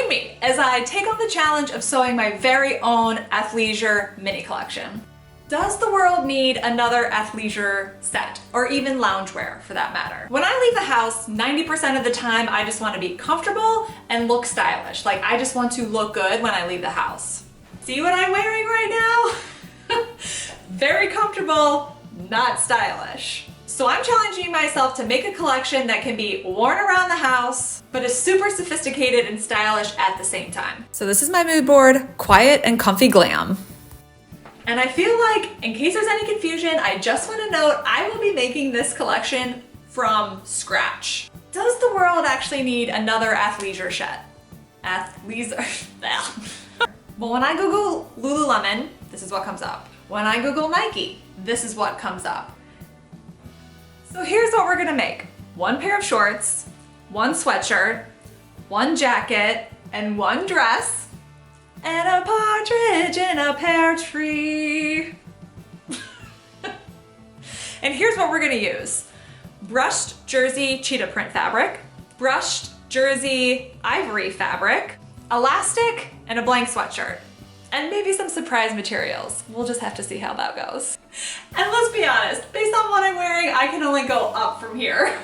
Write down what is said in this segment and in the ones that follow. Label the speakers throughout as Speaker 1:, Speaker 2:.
Speaker 1: Join me as I take on the challenge of sewing my very own athleisure mini collection. Does the world need another athleisure set, or even loungewear for that matter? When I leave the house, 90% of the time I just want to be comfortable and look stylish. Like, I just want to look good when I leave the house. See what I'm wearing right now? Very comfortable, not stylish. So I'm challenging myself to make a collection that can be worn around the house, but is super sophisticated and stylish at the same time. So this is my mood board, quiet and comfy glam. And I feel like, in case there's any confusion, I just want to note I will be making this collection from scratch. Does the world actually need another athleisure set? Athleisure. Well, when I Google Lululemon, this is what comes up. When I Google Nike, this is what comes up. So here's what we're gonna make. One pair of shorts, one sweatshirt, one jacket, and one dress, and a partridge in a pear tree. And here's what we're gonna use. Brushed jersey cheetah print fabric, brushed jersey ivory fabric, elastic, and a blank sweatshirt. And maybe some surprise materials. We'll just have to see how that goes. And let's be honest, based on what I'm wearing, I can only go up from here.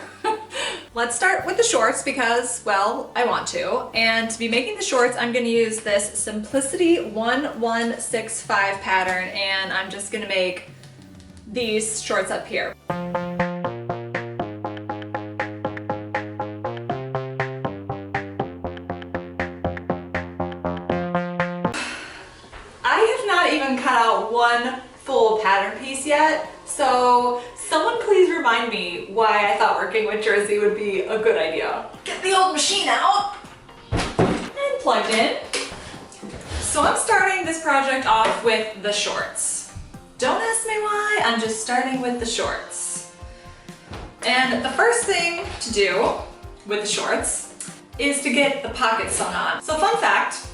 Speaker 1: Let's start with the shorts because, well, I want to. And to be making the shorts, I'm gonna use this Simplicity 1165 pattern, and I'm just gonna make these shorts up here. I have not even cut out one full pattern piece yet, so someone please remind me why I thought working with jersey would be a good idea. Get the old machine out and plugged in. So I'm starting this project off with the shorts. Don't ask me why, I'm just starting with the shorts. And the first thing to do with the shorts is to get the pockets sewn on. So fun fact,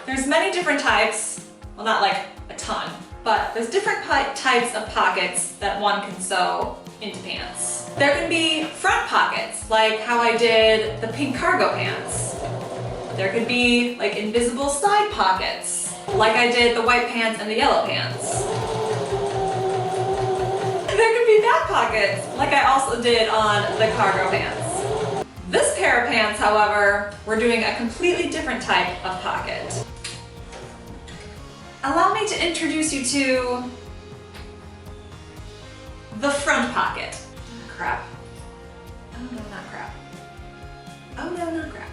Speaker 1: there's many different types, well, not like a ton, but there's different types of pockets that one can sew into pants. There can be front pockets, like how I did the pink cargo pants. There could be like invisible side pockets, like I did the white pants and the yellow pants. There could be back pockets, like I also did on the cargo pants. This pair of pants, however, we're doing a completely different type of pocket. Allow me to introduce you to the front pocket. Crap. Oh no, not crap. Oh no, not crap.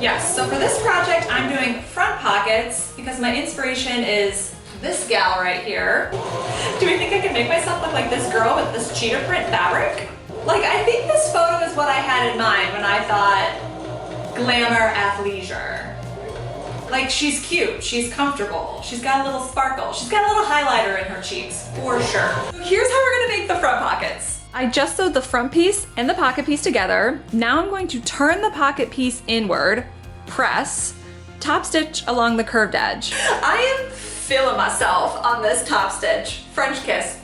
Speaker 1: Yes, so for this project, I'm doing front pockets because my inspiration is this gal right here. Do we think I can make myself look like this girl with this cheetah print fabric? Like, I think this photo is what I had in mind when I thought glamour athleisure. Like, she's cute, she's comfortable, she's got a little sparkle, she's got a little highlighter in her cheeks, for sure. So here's how we're gonna make the front pockets. I just sewed the front piece and the pocket piece together. Now I'm going to turn the pocket piece inward, press, top stitch along the curved edge. I am feeling myself on this top stitch. French kiss,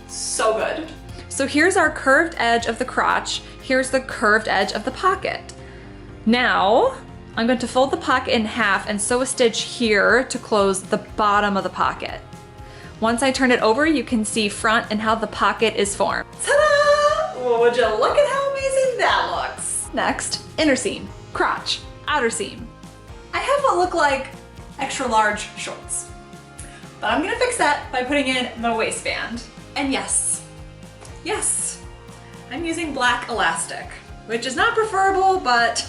Speaker 1: so good. So here's our curved edge of the crotch, here's the curved edge of the pocket. Now, I'm going to fold the pocket in half and sew a stitch here to close the bottom of the pocket. Once I turn it over, you can see front and how the pocket is formed. Ta-da! Well, would you look at how amazing that looks? Next, inner seam, crotch, outer seam. I have what look like extra large shorts, but I'm gonna fix that by putting in the waistband. And yes, I'm using black elastic, which is not preferable, but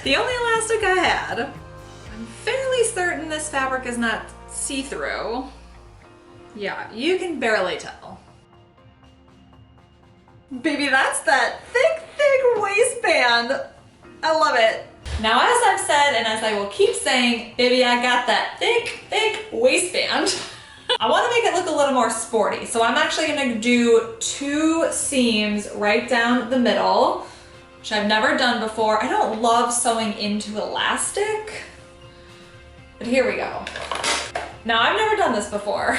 Speaker 1: the only elastic I had. I'm fairly certain this fabric is not see-through. Yeah, you can barely tell. Baby, that's that thick waistband. I love it. Now, as I've said, and as I will keep saying, baby, I got that thick waistband. I want to make it look a little more sporty, so I'm actually gonna do 2 seams right down the middle, which I've never done before. I don't love sewing into elastic, but here we go. Now, I've never done this before.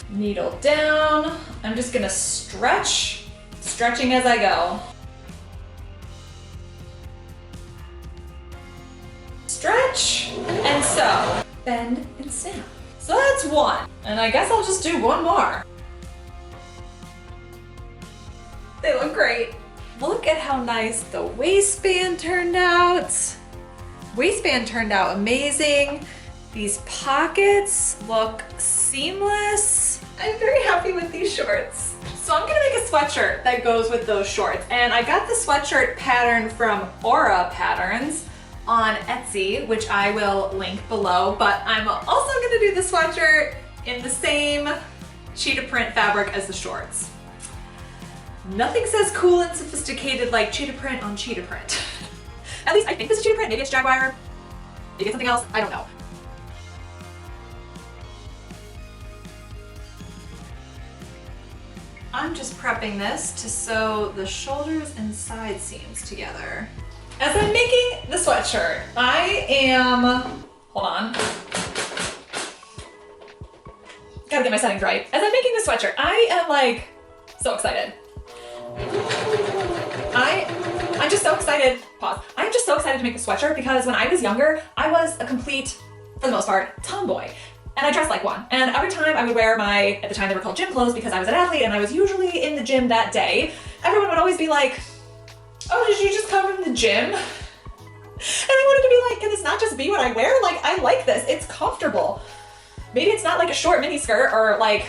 Speaker 1: Needle down. I'm just gonna stretching as I go. stretch and sew, bend and snap. So that's one, and I guess I'll just do one more. They look great. Look at how nice the waistband turned out. Waistband turned out amazing. These pockets look seamless. I'm very happy with these shorts. So I'm gonna make a sweatshirt that goes with those shorts. And I got the sweatshirt pattern from Aura Patterns on Etsy, which I will link below, but I'm also gonna do the sweatshirt in the same cheetah print fabric as the shorts. Nothing says cool and sophisticated like cheetah print on cheetah print. At least I think this is cheetah print, maybe it's Jaguar, maybe it's something else, I don't know. I'm just prepping this to sew the shoulders and side seams together. As I'm making the sweatshirt, I am, hold on. Gotta get my settings right. As I'm making the sweatshirt, I am like so excited. I'm just so excited, pause. I'm just so excited to make the sweatshirt because when I was younger, I was a complete, for the most part, tomboy. And I dressed like one. And every time I would wear my, at the time they were called gym clothes because I was an athlete and I was usually in the gym that day, everyone would always be like, oh, did you just come from the gym? And I wanted to be like, can this not just be what I wear? Like, I like this, it's comfortable. Maybe it's not like a short mini skirt or like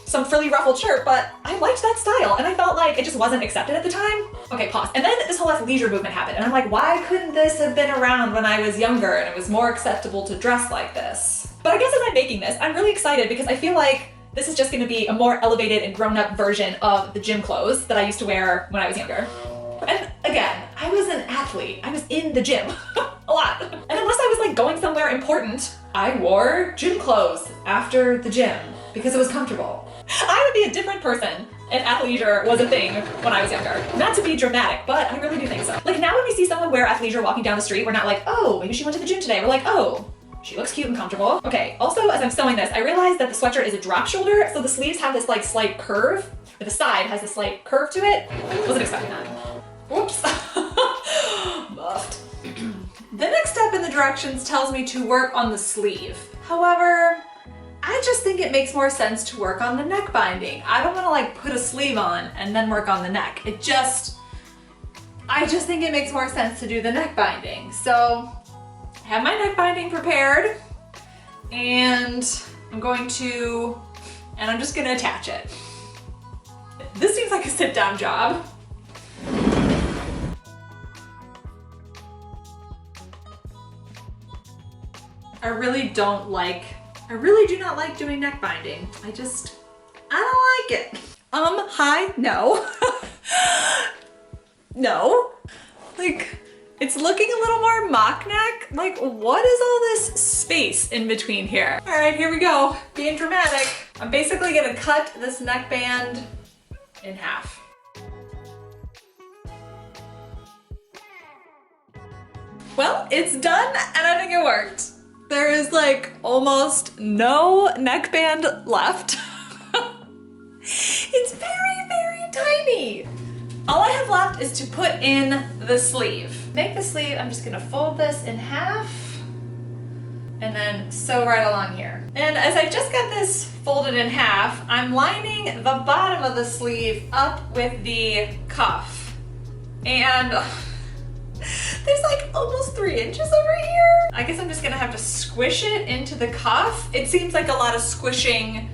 Speaker 1: some frilly ruffled shirt, but I liked that style and I felt like it just wasn't accepted at the time. Okay, pause. And then this whole athleisure movement happened and I'm like, why couldn't this have been around when I was younger and it was more acceptable to dress like this? But I guess as I'm making this, I'm really excited because I feel like this is just gonna be a more elevated and grown-up version of the gym clothes that I used to wear when I was younger. And again, I was an athlete. I was in the gym a lot. And unless I was like going somewhere important, I wore gym clothes after the gym because it was comfortable. I would be a different person if athleisure was a thing when I was younger. Not to be dramatic, but I really do think so. Like now when we see someone wear athleisure walking down the street, we're not like, oh, maybe she went to the gym today. We're like, oh, she looks cute and comfortable. Okay, also as I'm sewing this, I realized that the sweatshirt is a drop shoulder, so the sleeves have this like slight curve, or the side has this slight curve to it. Wasn't expecting that. Whoops. Muffed. The next step in the directions tells me to work on the sleeve. However, I just think it makes more sense to work on the neck binding. I don't want to like put a sleeve on and then work on the neck. I just think it makes more sense to do the neck binding. So I have my neck binding prepared and I'm just gonna attach it. This seems like a sit down job. I really do not like doing neck binding. I don't like it. Hi, no. No. Like, it's looking a little more mock neck. Like, what is all this space in between here? All right, here we go, being dramatic. I'm basically gonna cut this neckband in half. Well, it's done and I think it worked. There is like almost no neckband left. It's very, very tiny. All I have left is to put in the sleeve. Make the sleeve, I'm just gonna fold this in half and then sew right along here. And as I just got this folded in half, I'm lining the bottom of the sleeve up with the cuff. And there's like almost 3 inches over here. I guess I'm just gonna have to squish it into the cuff. It seems like a lot of squishing.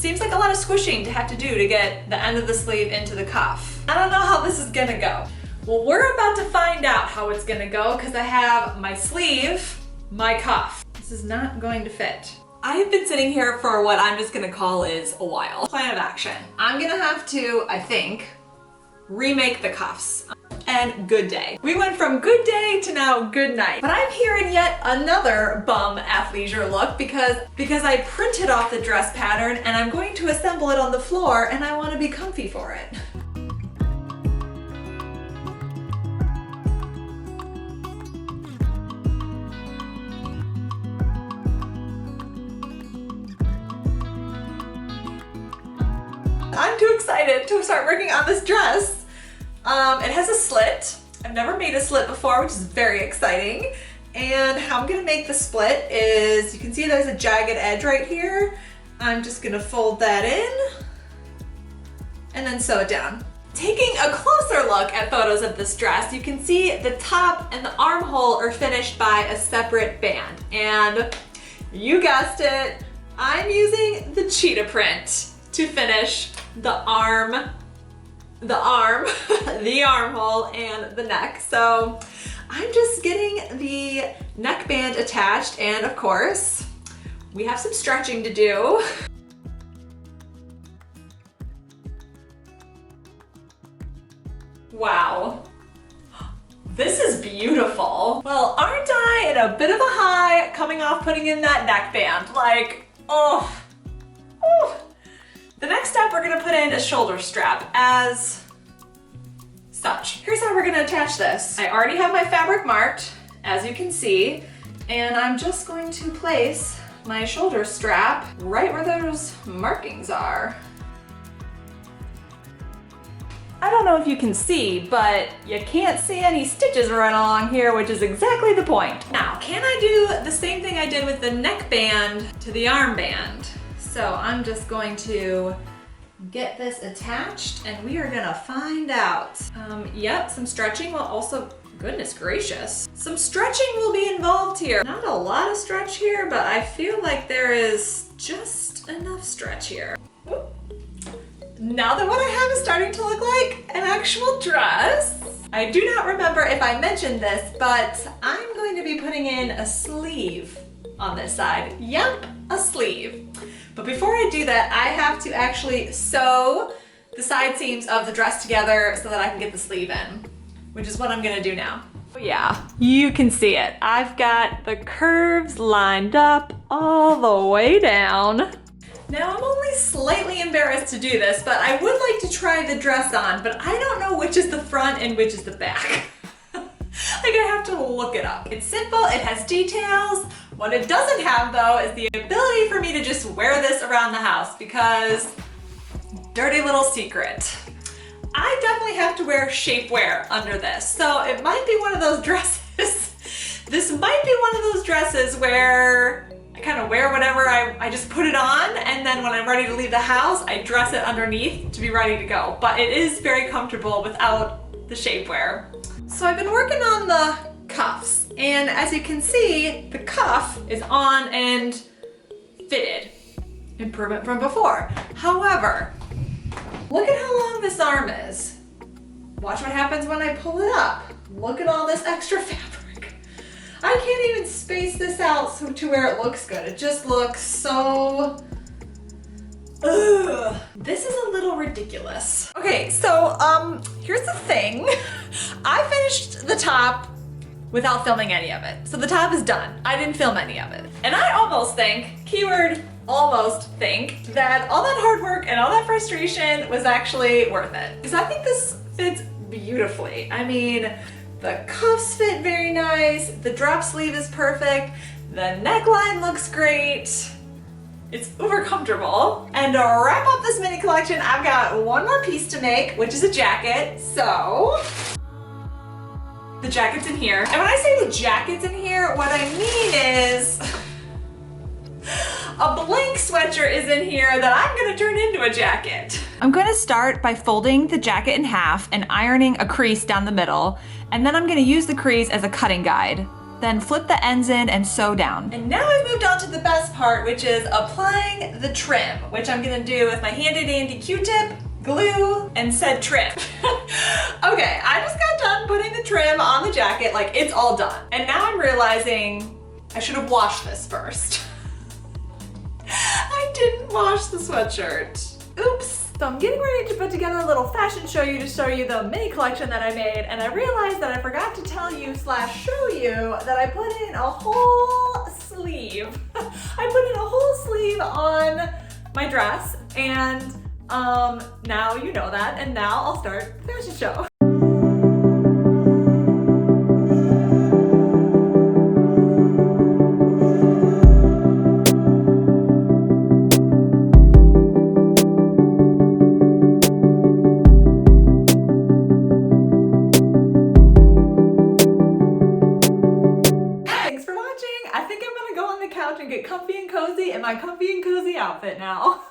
Speaker 1: To have to do to get the end of the sleeve into the cuff. I don't know how this is gonna go. Well, we're about to find out how it's gonna go because I have my sleeve, my cuff. This is not going to fit. I have been sitting here for what I'm just gonna call is a while. Plan of action. I'm gonna have to, I think, remake the cuffs. And good day. We went from good day to now good night. But I'm here in yet another bum athleisure look because I printed off the dress pattern and I'm going to assemble it on the floor and I want to be comfy for it. I'm too excited to start working on this dress. It has a slit. I've never made a slit before, which is very exciting. And how I'm gonna make the split is, you can see there's a jagged edge right here. I'm just gonna fold that in and then sew it down. Taking a closer look at photos of this dress, you can see the top and the armhole are finished by a separate band. And you guessed it, I'm using the cheetah print to finish the arm, the armhole, and the neck. So I'm just getting the neckband attached, and of course, we have some stretching to do. Wow, this is beautiful. Well, aren't I in a bit of a high coming off putting in that neckband? Like, oh. The next step, we're gonna put in a shoulder strap as such. Here's how we're gonna attach this. I already have my fabric marked, as you can see, and I'm just going to place my shoulder strap right where those markings are. I don't know if you can see, but you can't see any stitches right along here, which is exactly the point. Now, can I do the same thing I did with the neckband to the armband? So I'm just going to get this attached and we are gonna find out. Yep, some stretching will also, goodness gracious. Some stretching will be involved here. Not a lot of stretch here, but I feel like there is just enough stretch here. Whoop. Now that what I have is starting to look like an actual dress. I do not remember if I mentioned this, but I'm going to be putting in a sleeve on this side. Yep, a sleeve. But before I do that, I have to actually sew the side seams of the dress together so that I can get the sleeve in, which is what I'm gonna do now. Oh yeah, you can see it. I've got the curves lined up all the way down. Now I'm only slightly embarrassed to do this, but I would like to try the dress on, but I don't know which is the front and which is the back. Like, I have to look it up. It's simple, it has details. What it doesn't have though is the ability for me to just wear this around the house, because dirty little secret, I definitely have to wear shapewear under this. So it might be one of those dresses. This might be one of those dresses where I kind of wear whatever, I just put it on, and then when I'm ready to leave the house, I dress it underneath to be ready to go. But it is very comfortable without the shapewear. So I've been working on the cuffs, and as you can see, the cuff is on and fitted. Improvement from before. However, look at how long this arm is. Watch what happens when I pull it up. Look at all this extra fabric. I can't even space this out to where it looks good. It just looks so, ugh. This is a little ridiculous. Okay, so here's the thing. I finished the top without filming any of it. So the top is done. I didn't film any of it. And I almost think, keyword almost think, that all that hard work and all that frustration was actually worth it. Because I think this fits beautifully. I mean, the cuffs fit very nice, the drop sleeve is perfect, the neckline looks great, it's uber comfortable. And to wrap up this mini collection, I've got one more piece to make, which is a jacket. So the jacket's in here. And when I say the jacket's in here, what I mean is a blank sweatshirt is in here that I'm gonna turn into a jacket. I'm gonna start by folding the jacket in half and ironing a crease down the middle, and then I'm gonna use the crease as a cutting guide. Then flip the ends in and sew down. And now I've moved on to the best part, which is applying the trim, which I'm gonna do with my handy dandy Q-tip, glue, and said trim. Okay, I just got done putting the trim on the jacket, like it's all done. And now I'm realizing I should have washed this first. I didn't wash the sweatshirt. Oops. So I'm getting ready to put together a little fashion show you to show you the mini collection that I made, and I realized that I forgot to tell you / show you that I put in a whole sleeve. I put in a whole sleeve on my dress, and now you know that, and now I'll start the fashion show.
Speaker 2: I think I'm gonna go on the couch and get comfy and cozy in my comfy and cozy outfit now.